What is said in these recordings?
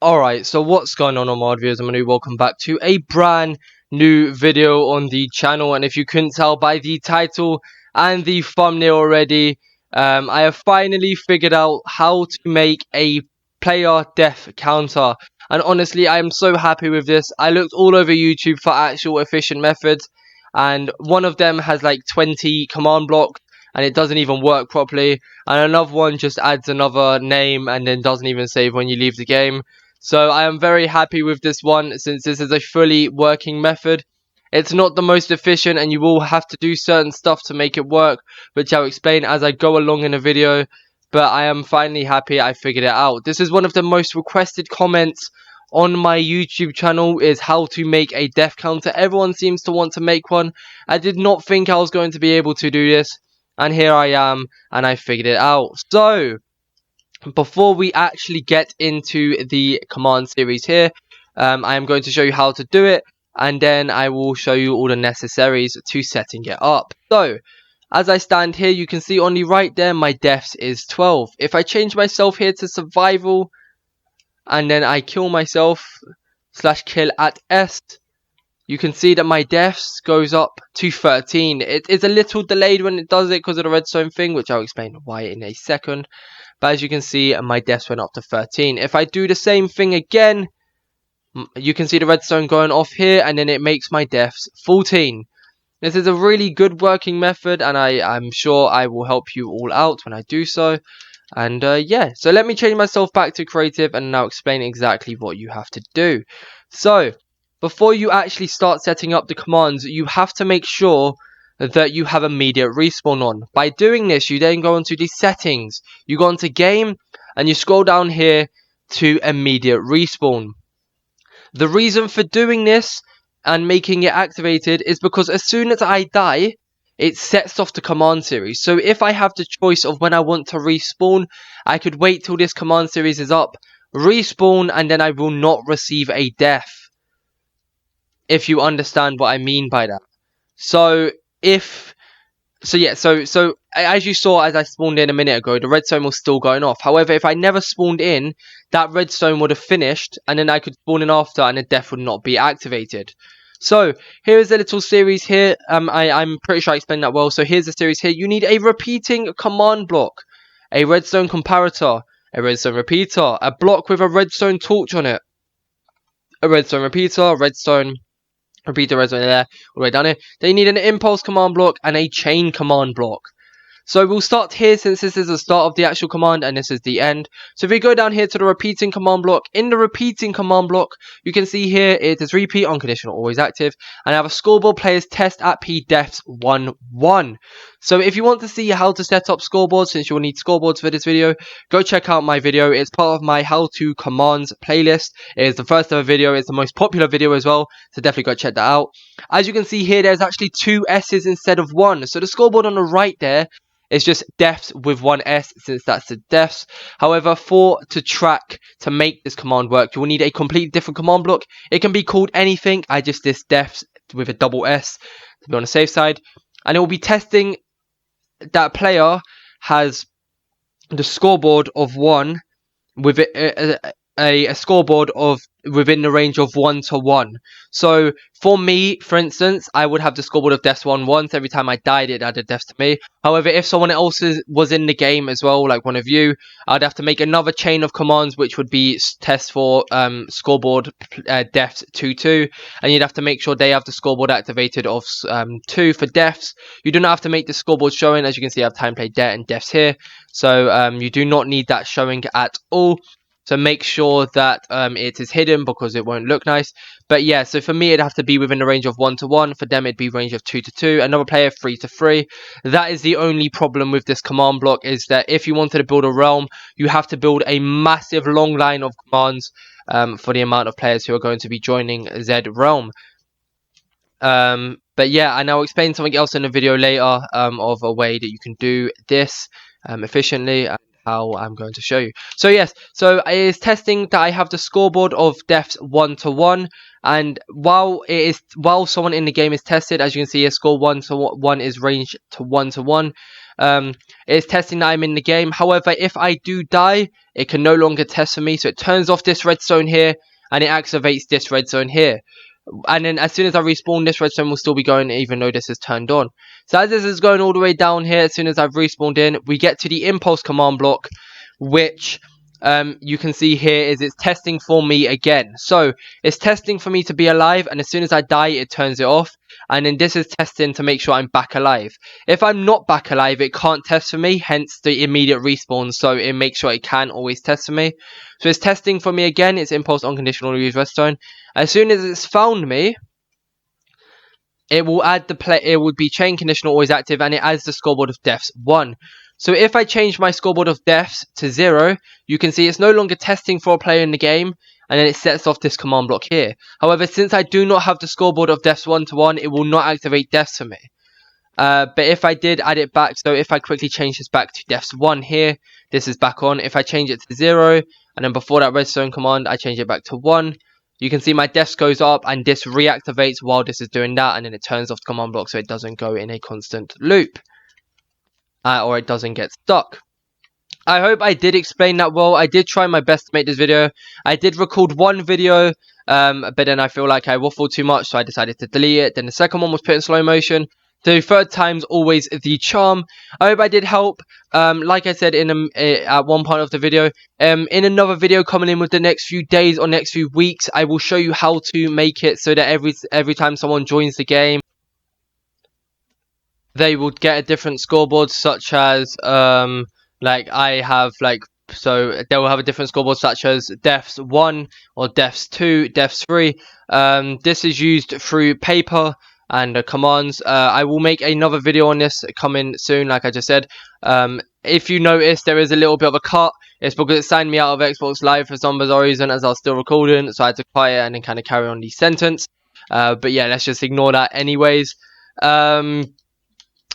Alright, so what's going on my viewers? I'm Manu. Welcome back to a brand new video on the channel. And if you couldn't tell by the title and the thumbnail already, I have finally figured out how to make a player death counter. And honestly, I am so happy with this. I looked all over YouTube for actual efficient methods, and one of them has like 20 command blocks and it doesn't even work properly, and another one just adds another name and then doesn't even save when you leave the game. So I am very happy with this one, since this is a fully working method. It's not the most efficient and you will have to do certain stuff to make it work, which I'll explain as I go along in the video. But I am finally happy I figured it out. This is one of the most requested comments on my YouTube channel, is how to make a death counter. Everyone seems to want to make one. I did not think I was going to be able to do this, and here I am and I figured it out. So before we actually get into the command series here, I am going to show you how to do it, and then I will show you all the necessaries to setting it up. So as I stand here, you can see on the right there, my deaths is 12. If I change myself here to survival, and then I kill myself / kill at S, you can see that my deaths goes up to 13. It is a little delayed when it does it because of the redstone thing, which I'll explain why in a second. But as you can see, my deaths went up to 13. If I do the same thing again, you can see the redstone going off here, and then it makes my deaths 14. This is a really good working method, and I'm sure I will help you all out when I do so. And yeah, so let me change myself back to creative and now explain exactly what you have to do. So before you actually start setting up the commands, you have to make sure that you have immediate respawn on. By doing this, you then go into the settings, you go into game, and you scroll down here to immediate respawn. The reason for doing this and making it activated is because as soon as I die, it sets off the command series. So if I have the choice of when I want to respawn, I could wait till this command series is up, respawn, and then I will not receive a death, if you understand what I mean by that. So so as you saw, as I spawned in a minute ago, the redstone was still going off. However, if I never spawned in, that redstone would have finished, and then I could spawn in after, and the death would not be activated. So here's a little series here. I'm pretty sure I explained that well. So here's the series here. You need a repeating command block, a redstone comparator, a redstone repeater, a block with a redstone torch on it, a redstone repeater, redstone repeater, redstone there, all the way down here. They need an impulse command block and a chain command block. So we'll start here, since this is the start of the actual command and this is the end. So if we go down here to the repeating command block, in the repeating command block, you can see here it is repeat, unconditional, always active, and I have a scoreboard players test at P deaths 1-1. So if you want to see how to set up scoreboards, since you'll need scoreboards for this video, go check out my video. It's part of my how to commands playlist. It is the first ever video. It's the most popular video as well, so definitely go check that out. As you can see here, there's actually 2 S's instead of 1. So the scoreboard on the right there, it's just deaths with 1 S, since that's the deaths. However, to make this command work, you will need a completely different command block. It can be called anything. I just did deaths with a double S to be on the safe side, and it will be testing that player has the scoreboard of 1 with a scoreboard of within the range of 1-1. So for me, for instance, I would have the scoreboard of deaths 1-1. So every time I died, it added deaths to me. However, if someone else was in the game as well, like one of you, I'd have to make another chain of commands, which would be test for scoreboard deaths 2-2, and you'd have to make sure they have the scoreboard activated of 2 for deaths. You do not have to make the scoreboard showing. As you can see, I have time played death and deaths here, so you do not need that showing at all. So make sure that it is hidden, because it won't look nice. But yeah, so for me, it'd have to be within the range of 1-1. For them, it'd be range of 2-2. Another player, 3-3. That is the only problem with this command block, is that if you wanted to build a realm, you have to build a massive long line of commands for the amount of players who are going to be joining Z realm. But yeah, and I'll explain something else in the video later of a way that you can do this efficiently, how I'm going to show you. So yes, so it is testing that I have the scoreboard of deaths 1-1, and while someone in the game is tested, as you can see here, score 1-1 is ranged to 1-1. it's testing that I'm in the game. However, if I do die, it can no longer test for me, so it turns off this redstone here and it activates this redstone here. And then as soon as I respawn, this redstone will still be going even though this is turned on. So as this is going all the way down here, as soon as I've respawned in, we get to the impulse command block, which you can see here is it's testing for me again. So it's testing for me to be alive, and as soon as I die, it turns it off. And then this is testing to make sure I'm back alive. If I'm not back alive, it can't test for me, hence the immediate respawn. So it makes sure it can always test for me. So it's testing for me again. It's impulse unconditional use redstone. As soon as it's found me, it will add it would be chain conditional always active, and it adds the scoreboard of deaths 1. So if I change my scoreboard of deaths to 0, you can see it's no longer testing for a player in the game, and then it sets off this command block here. However, since I do not have the scoreboard of deaths 1 to 1, it will not activate deaths for me. But if I did add it back, so if I quickly change this back to deaths 1 here, this is back on. If I change it to 0, and then before that redstone command, I change it back to 1, you can see my deaths goes up, and this reactivates while this is doing that, and then it turns off the command block so it doesn't go in a constant loop. Or it doesn't get stuck. I hope I did explain that well. I did try my best to make this video. I did record one video, but then I feel like I waffled too much, so I decided to delete it. Then the second one was put in slow motion. The third time's always the charm. I hope I did help. Like I said at one part of the video, in another video coming in with the next few days or next few weeks, I will show you how to make it so that every time someone joins the game, they would get a different scoreboard, such as like I have, like, so they will have a different scoreboard such as deaths 1 or deaths 2, deaths 3. This is used through paper and commands. I will make another video on this coming soon, like I just said. If you notice there is a little bit of a cut, it's because it signed me out of Xbox Live for some bizarre reason as I was still recording, so I had to cut it and then kind of carry on the sentence. But yeah, let's just ignore that anyways.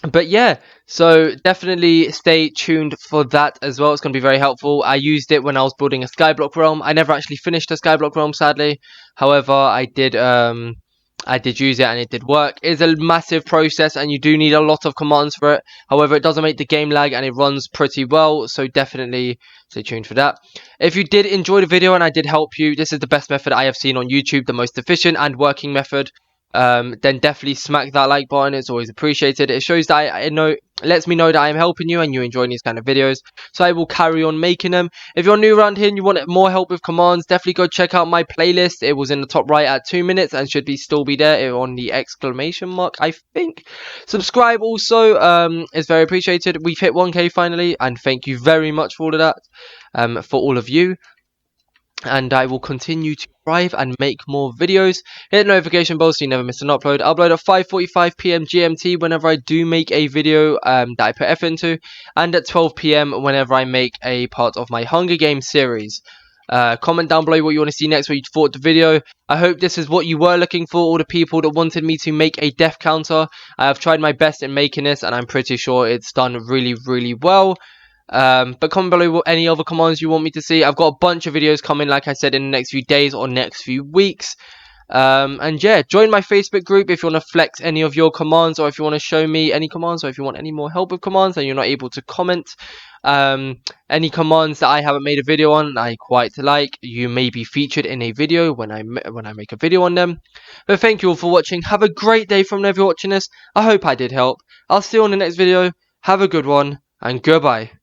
But yeah, so definitely stay tuned for that as well. It's going to be very helpful. I used it when I was building a skyblock realm. I never actually finished a skyblock realm, sadly. However, I did use it and it did work. It's a massive process and you do need a lot of commands for it. However, it doesn't make the game lag and it runs pretty well, so definitely stay tuned for that. If you did enjoy the video and I did help you, this is the best method I have seen on YouTube, the most efficient and working method. Then definitely smack that like button. It's always appreciated. It shows that it lets me know that I am helping you and you're enjoying these kind of videos, so I will carry on making them. If you're new around here and you want more help with commands, definitely go check out my playlist. It was in the top right at 2 minutes and should still be there on the exclamation mark, I think. Subscribe also is very appreciated. We've hit 1k finally, and thank you very much for all of that, for all of you. And I will continue to thrive and make more videos. Hit the notification bell so you never miss an upload. I upload at 5:45 PM GMT whenever I do make a video that I put effort into, and at 12 PM whenever I make a part of my Hunger Games series. Comment down below what you want to see next, what you thought of the video. I hope this is what you were looking for, all the people that wanted me to make a death counter. I have tried my best in making this and I'm pretty sure it's done really, really well. But comment below any other commands you want me to see. I've got a bunch of videos coming, like I said, in the next few days or next few weeks. And yeah, join my Facebook group if you want to flex any of your commands, or if you want to show me any commands, or if you want any more help with commands and you're not able to comment. Any commands that I haven't made a video on I quite like, you may be featured in a video when I make a video on them. But thank you all for watching. Have a great day from whenever you're watching this. I hope I did help. I'll see you on the next video. Have a good one and goodbye.